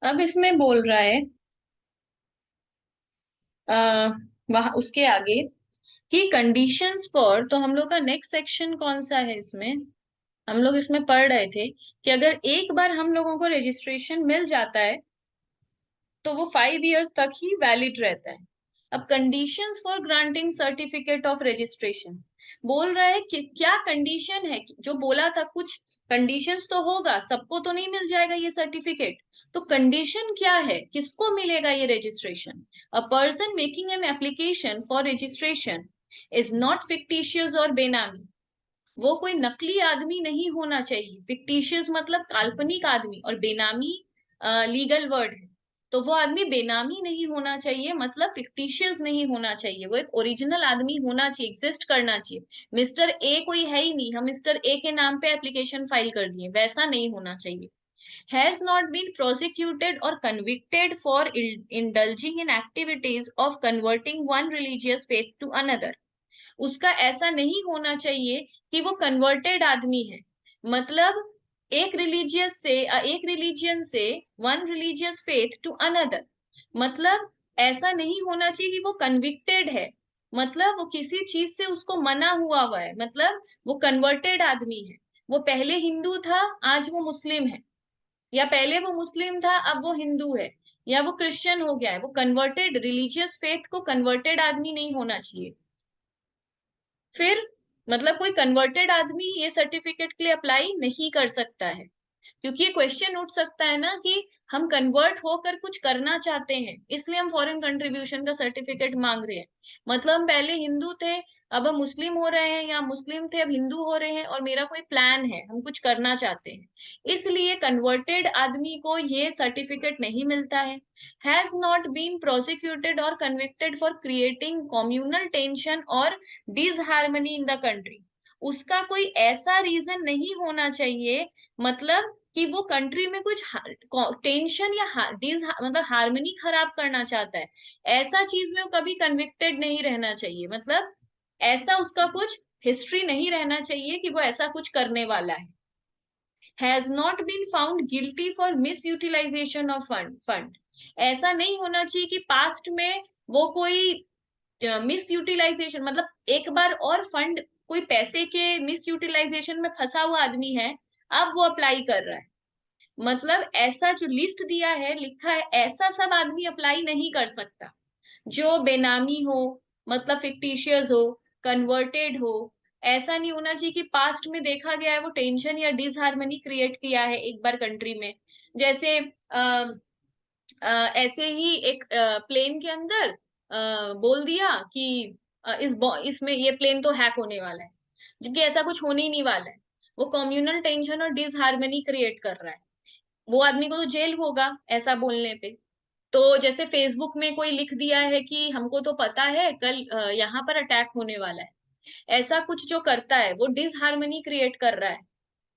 अब इसमें बोल रहा है आ, वहां उसके आगे कि कंडीशंस फॉर, तो हम लोग का नेक्स्ट सेक्शन कौन सा है इसमें? हम लोग इसमें पढ़ रहे थे कि अगर एक बार हम लोगों को रजिस्ट्रेशन मिल जाता है तो वो 5 इयर्स तक ही वैलिड रहता है। अब conditions for granting certificate of registration बोल रहा है कि क्या कंडीशन है, जो बोला था कुछ कंडीशंस तो होगा, सबको तो नहीं मिल जाएगा ये सर्टिफिकेट। तो कंडीशन क्या है, किसको मिलेगा ये registration? A person making an application for registration is not fictitious और बेनामी। वो कोई नकली आदमी नहीं होना चाहिए। फिक्टिशियस मतलब काल्पनिक आदमी, और बेनामी लीगल वर्ड है। तो वो आदमी बेनामी नहीं होना चाहिए, मतलब फिक्टिशियस नहीं होना चाहिए। वो एक ओरिजिनल आदमी होना चाहिए, एग्जिस्ट करना चाहिए। मिस्टर ए कोई है ही नहीं, हम मिस्टर ए के नाम पे एप्लीकेशन फाइल कर दिए, वैसा नहीं होना चाहिए। हैज नॉट बीन प्रोसिक्यूटेड और convicted for indulging in activities of converting one religious faith to another. उसका ऐसा नहीं होना चाहिए कि वो कन्वर्टेड आदमी है, मतलब एक रिलीजियन से one religious faith to another. मतलब ऐसा नहीं होना चाहिए कि वो कन्विक्टेड है, मतलब वो किसी चीज से उसको मना हुआ है, मतलब वो कन्वर्टेड आदमी है। वो पहले हिंदू था, आज वो मुस्लिम है, या पहले वो मुस्लिम था अब वो हिंदू है, या वो क्रिश्चियन हो गया है। वो कन्वर्टेड रिलीजियस फेथ को कन्वर्टेड आदमी नहीं होना चाहिए। फिर मतलब कोई कन्वर्टेड आदमी ये सर्टिफिकेट के लिए अप्लाई नहीं कर सकता है, क्योंकि ये क्वेश्चन उठ सकता है ना कि हम कन्वर्ट होकर कुछ करना चाहते हैं, इसलिए हम फॉरेन कंट्रीब्यूशन का सर्टिफिकेट मांग रहे हैं। मतलब हम पहले हिंदू थे, अब हम मुस्लिम हो रहे हैं, या मुस्लिम थे अब हिंदू हो रहे हैं, और मेरा कोई प्लान है, हम कुछ करना चाहते हैं, इसलिए कन्वर्टेड आदमी को ये सर्टिफिकेट नहीं मिलता है। हैज नॉट बीन प्रोसिक्यूटेड और convicted for creating communal tension और डिसहार्मनी इन द कंट्री। उसका कोई ऐसा रीजन नहीं होना चाहिए, मतलब कि वो कंट्री में कुछ टेंशन या मतलब हार्मनी खराब करना चाहता है, ऐसा चीज में वो कभी कन्विक्टेड नहीं रहना चाहिए। मतलब ऐसा उसका कुछ हिस्ट्री नहीं रहना चाहिए कि वो ऐसा कुछ करने वाला है। Has not been found guilty for misutilisation of fund. ऐसा नहीं होना चाहिए कि पास्ट में वो कोई मिस यूटिलाइजेशन, मतलब एक बार और फंड, कोई पैसे के मिस यूटिलाइजेशन में फंसा हुआ आदमी है, अब वो अप्लाई कर रहा है। मतलब ऐसा जो लिस्ट दिया है, लिखा है, ऐसा सब आदमी अप्लाई नहीं कर सकता। जो बेनामी हो, मतलब फिक्टिशियस हो, कन्वर्टेड हो। ऐसा नहीं होना चाहिए कि पास्ट में देखा गया है वो टेंशन या डिसहार्मनी क्रिएट किया है एक बार कंट्री में। जैसे ऐसे ही एक प्लेन के अंदर बोल दिया कि इसमें ये प्लेन तो हैक होने वाला है, जबकि ऐसा कुछ होने ही नहीं वाला है। वो कम्युनल टेंशन और डिसहार्मनी क्रिएट कर रहा है, वो आदमी को तो जेल होगा ऐसा बोलने पे। तो जैसे फेसबुक में कोई लिख दिया है कि हमको तो पता है कल यहाँ पर अटैक होने वाला है, ऐसा कुछ जो करता है वो डिसहार्मनी क्रिएट कर रहा है।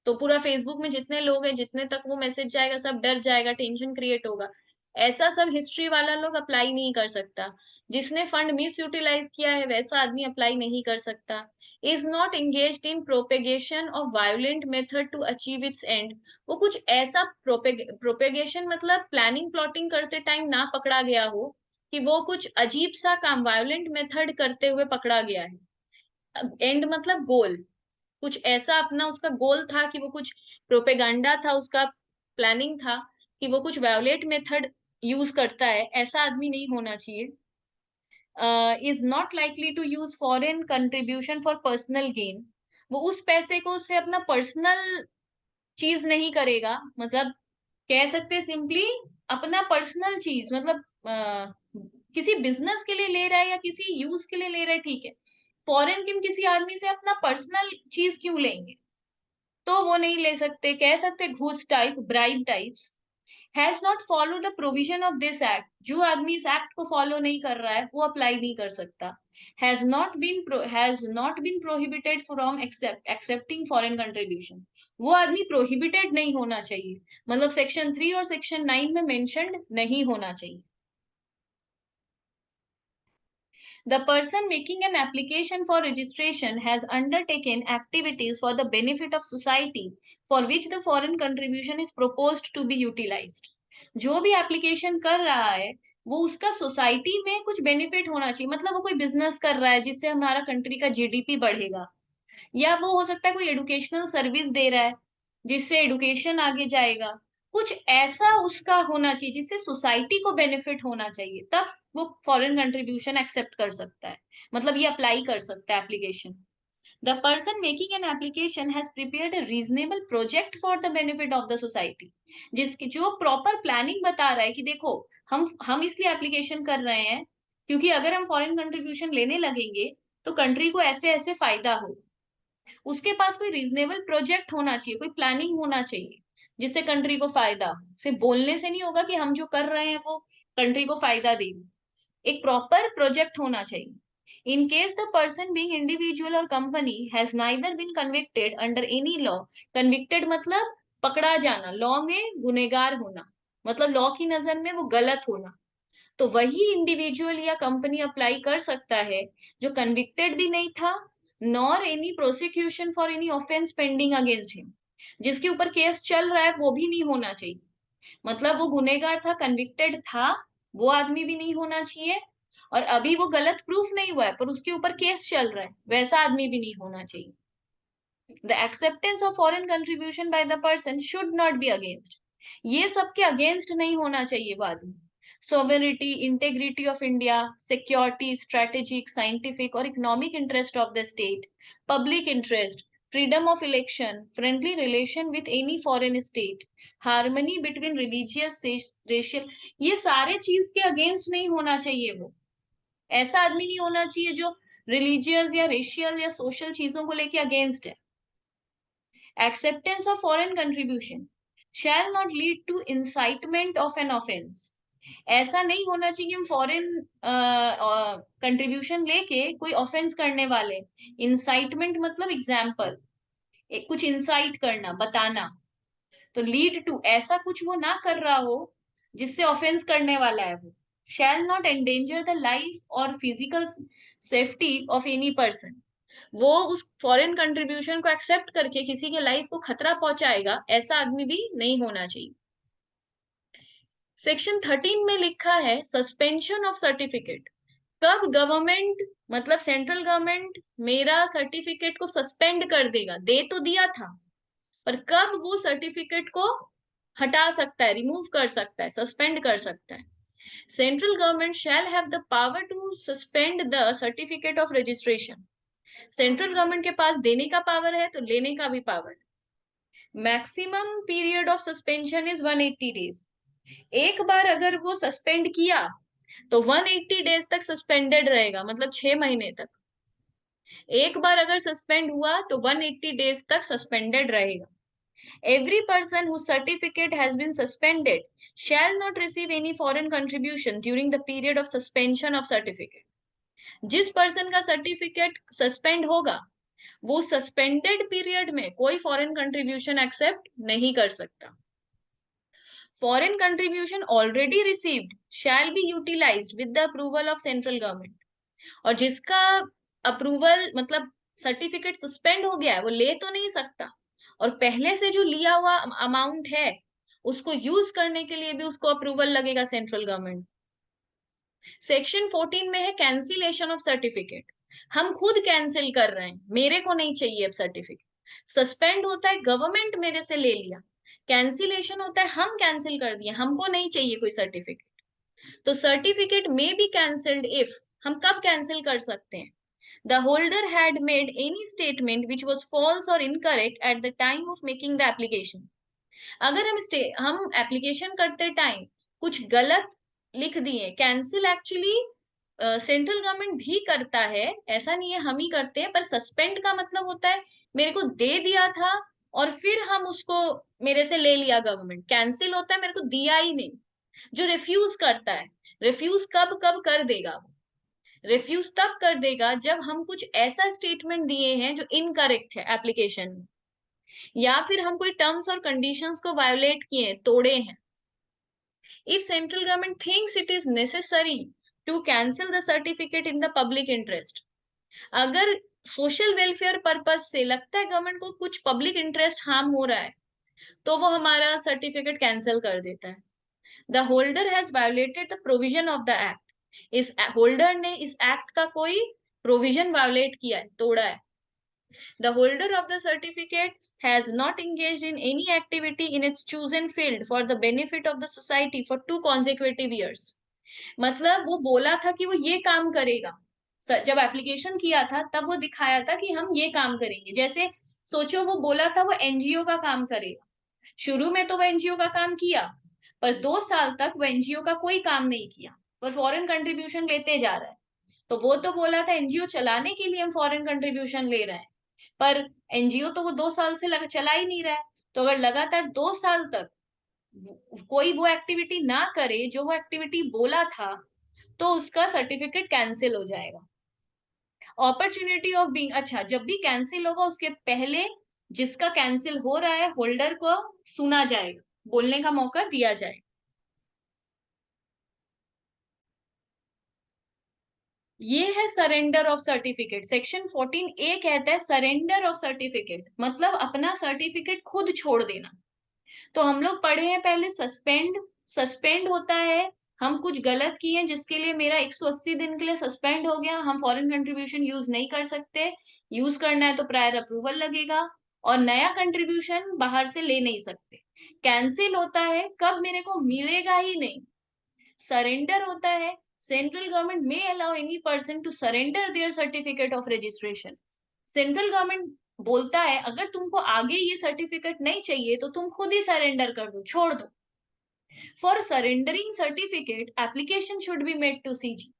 तो पूरा फेसबुक में जितने लोग हैं, जितने तक वो मैसेज जाएगा, सब डर जाएगा, टेंशन क्रिएट होगा। ऐसा सब हिस्ट्री वाला लोग अप्लाई नहीं कर सकता। जिसने फंड मिस यूटिलाइज किया है वैसा आदमी अप्लाई नहीं कर सकता। Is not engaged in propagation of violent method to achieve its end. वो कुछ ऐसा प्रोपेगेशन मतलब प्लानिंग प्लॉटिंग करते टाइम ना पकड़ा गया हो, कि वो कुछ अजीब सा काम वायलेंट मेथड करते हुए पकड़ा गया है। एंड मतलब गोल, कुछ ऐसा अपना उसका गोल था कि वो कुछ प्रोपेगंडा था उसका, प्लानिंग था कि वो कुछ वायोलेट मेथड यूज करता है, ऐसा आदमी नहीं होना चाहिए। Is not likely to use foreign contribution for personal gain. वो उस पैसे को उससे अपना पर्सनल चीज नहीं करेगा, मतलब कह सकते सिंपली अपना पर्सनल चीज, मतलब किसी बिजनेस के लिए ले रहा है या किसी यूज के लिए ले रहा है, ठीक है। फॉरेन किम किसी आदमी से अपना पर्सनल चीज क्यों लेंगे? तो वो नहीं ले सकते, कह सकते घूस type, bribe types. Has not follow the provision of this act. जो आदमी इस एक्ट को फॉलो नहीं कर रहा है वो अप्लाई नहीं कर सकता। Has not been prohibited from accepting foreign contribution. वो आदमी प्रोहिबिटेड नहीं होना चाहिए, मतलब सेक्शन 3 और सेक्शन 9 में मेंशन्ड नहीं होना चाहिए। The person making an application for registration has undertaken activities for the benefit of society for which the foreign contribution is proposed to be utilized. जो भी एप्लीकेशन कर रहा है वो उसका सोसाइटी में कुछ बेनिफिट होना चाहिए। मतलब वो कोई बिजनेस कर रहा है जिससे हमारा कंट्री का जीडीपी बढ़ेगा, या वो हो सकता है कोई एडुकेशनल सर्विस दे रहा है जिससे एडुकेशन आगे जाएगा। कुछ ऐसा उसका होना चाहिए जिससे सोसाइटी को बेनिफिट होना चाहिए, तब वो फॉरेन कंट्रीब्यूशन एक्सेप्ट कर सकता है, मतलब ये अप्लाई कर सकता है application. The person making an application has prepared a reasonable project for the benefit of the society, जिसकी जो प्रॉपर प्लानिंग बता रहा है कि देखो हम इसलिए एप्लीकेशन कर रहे हैं क्योंकि अगर हम फॉरेन कंट्रीब्यूशन लेने लगेंगे तो कंट्री को ऐसे ऐसे फायदा हो। उसके पास कोई रीजनेबल प्रोजेक्ट होना चाहिए, कोई प्लानिंग होना चाहिए जिससे कंट्री को फायदा हो। सिर्फ बोलने से नहीं होगा कि हम जो कर रहे हैं वो कंट्री को फायदा दे। एक प्रॉपर प्रोजेक्ट होना चाहिए। In case the person being individual or company has neither been convicted under any law, convicted मतलब पकड़ा जाना, लॉ में गुनेगार होना, मतलब लॉ की नजर में वो गलत होना, तो वही इंडिविजुअल या कंपनी अप्लाई कर सकता है जो कन्विक्टेड भी नहीं था, nor any prosecution for any offence pending against him, जिसके ऊपर केस चल रहा है वो भी नहीं होना चाहिए। मतलब वो गुनेगार था, कन्विक्टेड था, वो आदमी भी नहीं होना चाहिए, और अभी वो गलत प्रूफ नहीं हुआ है पर उसके ऊपर केस चल रहा है, वैसा आदमी भी नहीं होना चाहिए। The acceptance of foreign contribution by the person should not be against, ये सबके अगेंस्ट नहीं होना चाहिए वो आदमी। Sovereignty, integrity of India, security, strategic, scientific और economic interest of the state, public interest, freedom of election, friendly relation with any foreign state, harmony between religious, racial, ये सारे चीज के अगेंस्ट नहीं होना चाहिए वो। ऐसा आदमी नहीं होना चाहिए जो रिलीजियस या रेशियल या सोशल चीजों को लेके अगेंस्ट है। Acceptance of foreign contribution shall not lead to incitement of an offence, ऐसा नहीं होना चाहिए कि हम फॉरेन कंट्रीब्यूशन लेके कोई ऑफेंस करने वाले। इंसाइटमेंट मतलब एग्जाम्पल, कुछ इंसाइट करना, बताना। तो लीड टू ऐसा कुछ वो ना कर रहा हो जिससे ऑफेंस करने वाला है वो। Shall not endanger the life और physical safety of any person, वो उस फॉरेन कंट्रीब्यूशन को एक्सेप्ट करके किसी के लाइफ को खतरा पहुंचाएगा, ऐसा आदमी भी नहीं होना चाहिए। सेक्शन 13 में लिखा है सस्पेंशन ऑफ सर्टिफिकेट, कब गवर्नमेंट मतलब सेंट्रल गवर्नमेंट मेरा सर्टिफिकेट को सस्पेंड कर देगा, दे तो दिया था पर कब वो सर्टिफिकेट को हटा सकता है, रिमूव कर सकता है, सस्पेंड कर सकता है। Central government shall have the power to suspend the certificate of registration, central government के पास देने का पावर है तो लेने का भी power. Maximum period of suspension is 180 days, एक बार अगर वो सस्पेंड किया तो 180 डेज तक सस्पेंडेड रहेगा, मतलब 6 महीने तक। एक बार अगर सस्पेंड हुआ तो 180 डेज तक सस्पेंडेड रहेगा। Every person whose certificate has been suspended shall not receive any foreign contribution during the period of suspension of certificate. जिस पर्सन का सर्टिफिकेट सस्पेंड होगा वो सस्पेंडेड पीरियड में कोई फॉरेन कंट्रीब्यूशन एक्सेप्ट नहीं कर सकता। Foreign contribution already received shall be utilised with the approval of central government, और जिसका अप्रूवल मतलब सर्टिफिकेट सस्पेंड हो गया है वो ले तो नहीं सकता, और पहले से जो लिया हुआ अमाउंट है उसको यूज करने के लिए भी उसको अप्रूवल लगेगा सेंट्रल गवर्नमेंट। सेक्शन 14 में है कैंसिलेशन ऑफ सर्टिफिकेट, हम खुद कैंसिल कर रहे हैं, मेरे को नहीं चाहिए अब सर्टिफिकेट। सस्पेंड होता है गवर्नमेंट मेरे से ले लिया, कैंसिलेशन होता है हम कैंसिल कर दिए, हमको नहीं चाहिए कोई सर्टिफिकेट। तो सर्टिफिकेट में बी कैंसिल्ड इफ, हम कब कैंसिल कर सकते हैं, the holder had made any statement which was false or incorrect at the time of making the application। अगर हम एप्लीकेशन करते टाइम कुछ गलत लिख दिए, कैंसिल एक्चुअली सेंट्रल गवर्नमेंट भी करता है, ऐसा नहीं है हम ही करते हैं, पर सस्पेंड का मतलब होता है मेरे को दे दिया था और फिर हम उसको मेरे से ले लिया गवर्नमेंट। कैंसिल होता है मेरे को दिया ही नहीं। जो रिफ्यूज करता है, रिफ्यूज कब कब कर देगा, रिफ्यूज तब कर देगा जब हम कुछ ऐसा स्टेटमेंट दिए हैं जो इनकरेक्ट है एप्लीकेशन में, या फिर हम कोई टर्म्स और कंडीशंस को वायोलेट किए, तोड़े हैं। If central government thinks it is necessary to cancel the certificate in the public interest, अगर सोशल वेलफेयर पर्पज से लगता है गवर्नमेंट को कुछ पब्लिक इंटरेस्ट हार्म हो रहा है तो वो हमारा सर्टिफिकेट कैंसिल कर देता है। The holder has violated the provision of the act, इस होल्डर ने इस एक्ट का कोई प्रोविजन वायोलेट किया है, तोड़ा है. The holder of the certificate has not engaged in any activity in its chosen field for the benefit of the society for 2 consecutive years. मतलब वो बोला था कि वो ये काम करेगा, जब एप्लीकेशन किया था तब वो दिखाया था कि हम ये काम करेंगे. जैसे सोचो वो बोला था वो एनजीओ का काम करेगा, शुरू में तो वो एनजीओ का काम किया, पर 2 साल तक वो एनजीओ का कोई काम नहीं किया, पर फॉरेन कंट्रीब्यूशन लेते जा रहा है. तो वो तो बोला था एनजीओ चलाने के लिए हम फॉरेन कंट्रीब्यूशन ले रहे हैं, पर एनजीओ तो वो 2 साल से चला ही नहीं रहा है. तो अगर लगातार 2 साल तक कोई वो एक्टिविटी ना करे जो वो एक्टिविटी बोला था, तो उसका सर्टिफिकेट कैंसिल हो जाएगा. अपॉर्चुनिटी ऑफ बीइंग, अच्छा जब भी कैंसिल होगा उसके पहले जिसका कैंसिल हो रहा है होल्डर को सुना जाएगा, बोलने का मौका दिया जाए. ये है surrender of certificate. Section 14A कहता है सरेंडर ऑफ सर्टिफिकेट, मतलब अपना सर्टिफिकेट खुद छोड़ देना. तो हम लोग पढ़े हैं पहले सस्पेंड. सस्पेंड होता है हम कुछ गलत किए हैं जिसके लिए मेरा 180 दिन के लिए सस्पेंड हो गया, हम फॉरेन कंट्रीब्यूशन यूज नहीं कर सकते, यूज करना है तो प्रायर अप्रूवल लगेगा, और नया कंट्रीब्यूशन बाहर से ले नहीं सकते. कैंसिल होता है कब मेरे को मिलेगा ही नहीं. सरेंडर होता है सेंट्रल गवर्नमेंट में allow any person to surrender their certificate of registration. Central government बोलता है अगर तुमको आगे ये सर्टिफिकेट नहीं चाहिए तो तुम खुद ही सरेंडर कर दो, छोड़ दो. For surrendering certificate application should be made to CG.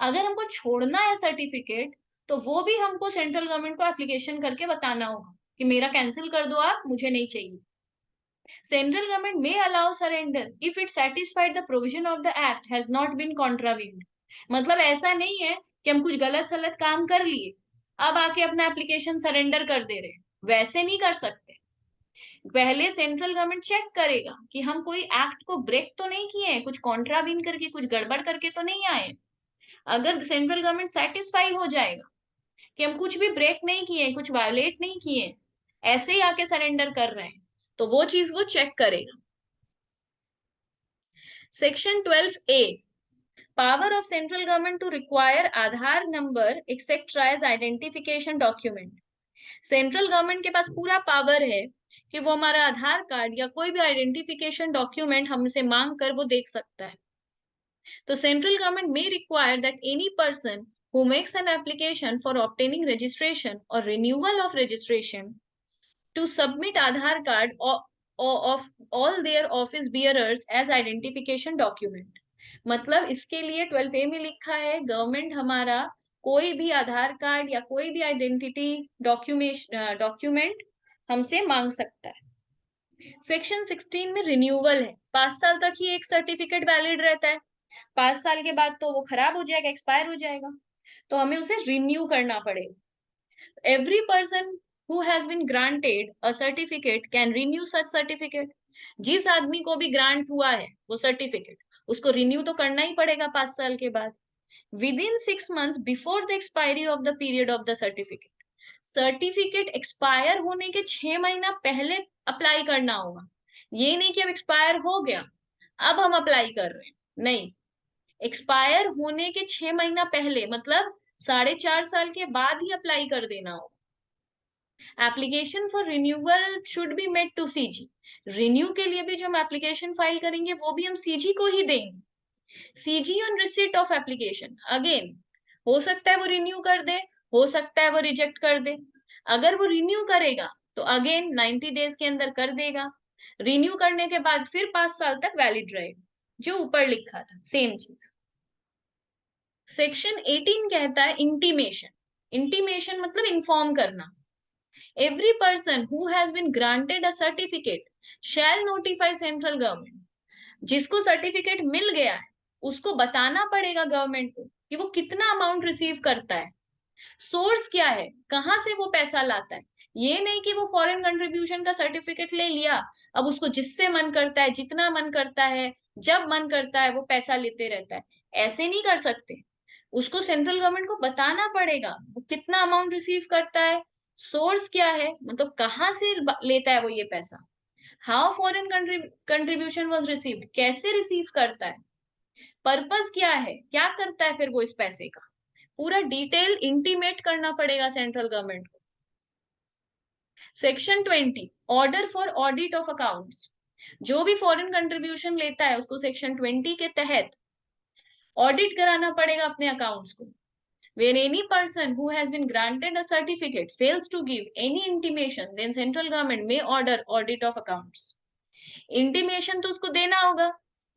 अगर हमको छोड़ना है सर्टिफिकेट तो वो भी हमको सेंट्रल गवर्नमेंट को एप्लीकेशन करके बताना होगा कि मेरा कैंसिल कर दो, आप मुझे नहीं चाहिए. Central government may allow surrender if it satisfied the provision of the act has not been contravened. मतलब ऐसा नहीं है कि हम कुछ गलत सलत काम कर लिए अब आके अपना एप्लीकेशन सरेंडर कर दे रहे हैं, वैसे नहीं कर सकते. पहले सेंट्रल गवर्नमेंट चेक करेगा कि हम कोई एक्ट को ब्रेक तो नहीं किए हैं, कुछ कॉन्ट्रावीन करके कुछ गड़बड़ करके तो नहीं आए. अगर सेंट्रल गवर्नमेंट सेटिस्फाई हो जाएगा कि हम कुछ भी ब्रेक नहीं किए, कुछ वायोलेट नहीं किए, ऐसे ही आके सरेंडर कर रहे हैं, तो वो चीज वो चेक करेगा. Section 12A, power of central government to require Aadhaar number etcetera as identification document. Central government के पास पूरा पावर है कि वो हमारा आधार कार्ड या कोई भी आइडेंटिफिकेशन डॉक्यूमेंट हमसे मांग कर वो देख सकता है. तो central government may require that any person who makes an application for obtaining registration or renewal of registration to submit Aadhaar card of all their office bearers as identification document. मतलब इसके लिए 12A में लिखा है government हमारा कोई भी आधार card या कोई भी आइडेंटिटी डॉक्यूमेंट हमसे मांग सकता है. सेक्शन 16 में रिन्यूअल है, 5 साल तक ही एक सर्टिफिकेट वैलिड रहता है, 5 साल के बाद तो वो खराब हो जाएगा, एक्सपायर हो जाएगा, तो हमें उसे रिन्यू करना पड़ेगा. Every person who has been granted a certificate can renew such certificate. जिस आदमी को भी ग्रांट हुआ है वो सर्टिफिकेट, उसको रिन्यू तो करना ही पड़ेगा 5 साल के बाद. Within 6 months before the expiry of the period of the certificate. Certificate expire होने के 6 महीना पहले अप्लाई करना होगा. ये नहीं कि अब एक्सपायर हो गया अब हम अप्लाई कर रहे हैं, नहीं. एक्सपायर होने के 6 महीना पहले मतलब 4.5 साल के बाद ही अप्लाई कर देना होगा. Application for renewal should be made to CG. Renew के लिए भी जो हम एप्लीकेशन फाइल करेंगे वो भी हम सीजी को ही देंगे. CG on receipt of application, again हो सकता है वो रिन्यू कर दे, हो सकता है वो रिजेक्ट कर दे. अगर वो रिन्यू करेगा तो अगेन 90 डेज के अंदर कर देगा, रिन्यू करने के बाद फिर 5 साल तक वैलिड रहेगा, जो ऊपर लिखा था सेम चीज. सेक्शन 18 कहता है इंटीमेशन. इंटीमेशन मतलब इन्फॉर्म करना. Every person who has been granted a certificate shall notify central government. जिसको सर्टिफिकेट मिल गया है उसको बताना पड़ेगा गवर्नमेंट को कि वो कितना अमाउंट रिसीव करता है, सोर्स क्या है, कहाँ से वो पैसा लाता है. ये नहीं कि वो फॉरेन कंट्रीब्यूशन का सर्टिफिकेट ले लिया, अब उसको जिससे मन करता है जितना मन करता है जब मन करता है वो पैसा लेते रहता है, ऐसे नहीं कर सकते. उसको सेंट्रल गवर्नमेंट को बताना पड़ेगा वो कितना अमाउंट रिसीव करता है, सोर्स क्या है, मतलब कहाँ से लेता है वो ये पैसा. How foreign contribution was received, कैसे रिसीव करता है, पर्पस क्या है, क्या करता है फिर वो इस पैसे का, पूरा डिटेल इंटीमेट करना पड़ेगा सेंट्रल गवर्नमेंट को। Section 20, order for audit of accounts, जो भी फॉरेन कंट्रीब्यूशन लेता है उसको सेक्शन 20 के तहत ऑडिट कराना पड़ेगा अपने अकाउंट्स को। When any person who has been granted a certificate fails to give any intimation, then central government may order audit of accounts. Intimation तो उसको देना होगा,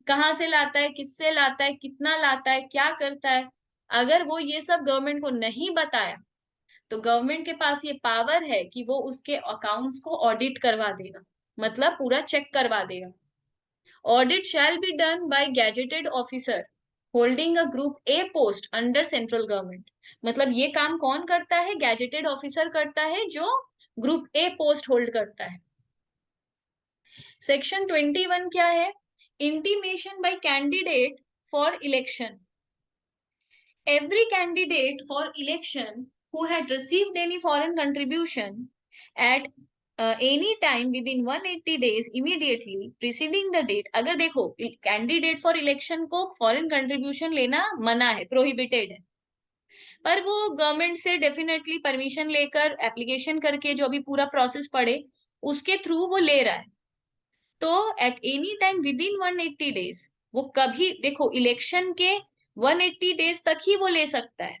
कहाँ से लाता है, किससे लाता है, कितना लाता है, क्या करता है। अगर वो ये सब गवर्नमेंट को नहीं बताया तो गवर्नमेंट के पास ये पावर है कि वो उसके अकाउंट्स को ऑडिट करवा देगा, मतलब पूरा चेक करवा देगा। Audit shall be done by gazetted officer holding a group A post under central government. मतलब ये काम कौन करता है, गैजेटेड ऑफिसर करता है जो ग्रुप ए पोस्ट होल्ड करता है। सेक्शन 21 क्या है, intimation bye candidate for election. Every candidate for election who had received any foreign contribution at any time within 180 days immediately preceding the date, अगर देखो candidate for election को foreign contribution लेना मना है, प्रोहिबिटेड है, पर वो गवर्नमेंट से डेफिनेटली परमिशन लेकर एप्लीकेशन करके जो भी पूरा प्रोसेस पड़े उसके थ्रू वो ले रहा है। तो at any time with in 180 days, वो कभी देखो इलेक्शन के 180 डेज तक ही वो ले सकता है।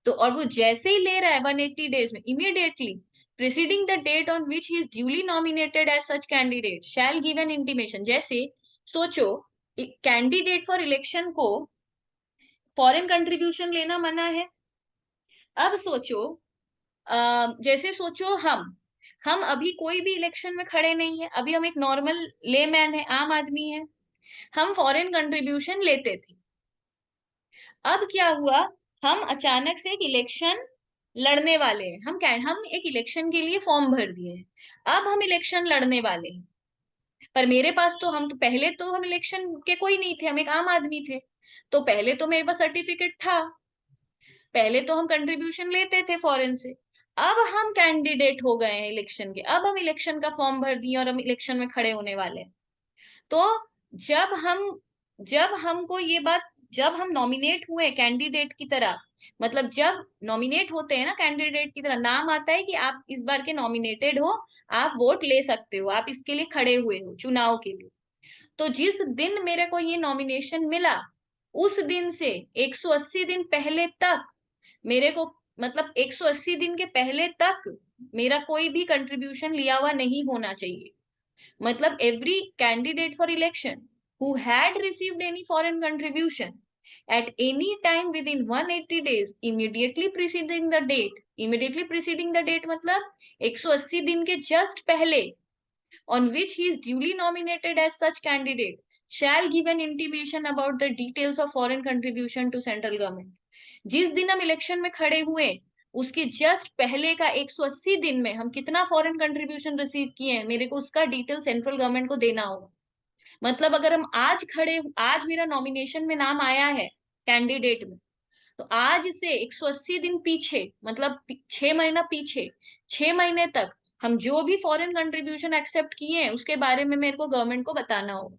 तो और वो जैसे ही ले रहा है 180 डेज में, immediately preceding the date on which he is duly nominated as such candidate shall give an intimation. जैसे सोचो कैंडिडेट फॉर इलेक्शन को फॉरेन कंट्रीब्यूशन लेना मना है। अब सोचो जैसे सोचो हम अभी कोई भी इलेक्शन में खड़े नहीं है, अभी हम एक नॉर्मल लेमैन है, आम आदमी है, हम फॉरेन कंट्रीब्यूशन लेते थे। अब क्या हुआ, हम अचानक से एक इलेक्शन लड़ने वाले हैं, हम एक इलेक्शन के लिए फॉर्म भर दिए हैं, अब हम इलेक्शन लड़ने वाले हैं। पर मेरे पास तो हम तो पहले तो हम इलेक्शन के कोई नहीं थे, हम एक आम आदमी थे, तो पहले तो मेरे पास सर्टिफिकेट था, पहले तो हम कंट्रीब्यूशन लेते थे फॉरेन से। अब हम कैंडिडेट हो गए हैं इलेक्शन के, अब हम इलेक्शन का फॉर्म भर दिए और हम इलेक्शन में खड़े होने वाले हैं। तो जब हम जब हमको ये बात, जब हम नॉमिनेट हुए कैंडिडेट की तरह, मतलब जब नॉमिनेट होते हैं ना कैंडिडेट की तरह, नाम आता है कि आप इस बार के नॉमिनेटेड हो, आप वोट ले सकते हो, आप इसके लिए खड़े हुए हो चुनाव के लिए। तो जिस दिन मेरे को ये नॉमिनेशन मिला उस दिन से 180 दिन पहले तक मेरे को, मतलब 180 दिन के पहले तक मेरा कोई भी कंट्रीब्यूशन लिया हुआ नहीं होना चाहिए। मतलब every candidate for election who had received any foreign contribution at any time within 180 days immediately preceding the date, immediately preceding the date मतलब 180 दिन के just पहले, on which he is duly nominated as such candidate shall give an intimation about the details of foreign contribution to central government। जिस दिन हम election में खड़े हुए उसके जस्ट पहले का 180 दिन में हम कितना फॉरेन कंट्रीब्यूशन रिसीव किए हैं, मेरे को उसका डिटेल सेंट्रल गवर्नमेंट को देना होगा। मतलब अगर हम आज मेरा नॉमिनेशन में नाम आया है कैंडिडेट में, तो आज से 180 दिन पीछे, मतलब 6 महीना पीछे, 6 महीने तक हम जो भी फॉरेन कंट्रीब्यूशन एक्सेप्ट किए हैं उसके बारे में मेरे को गवर्नमेंट को बताना होगा।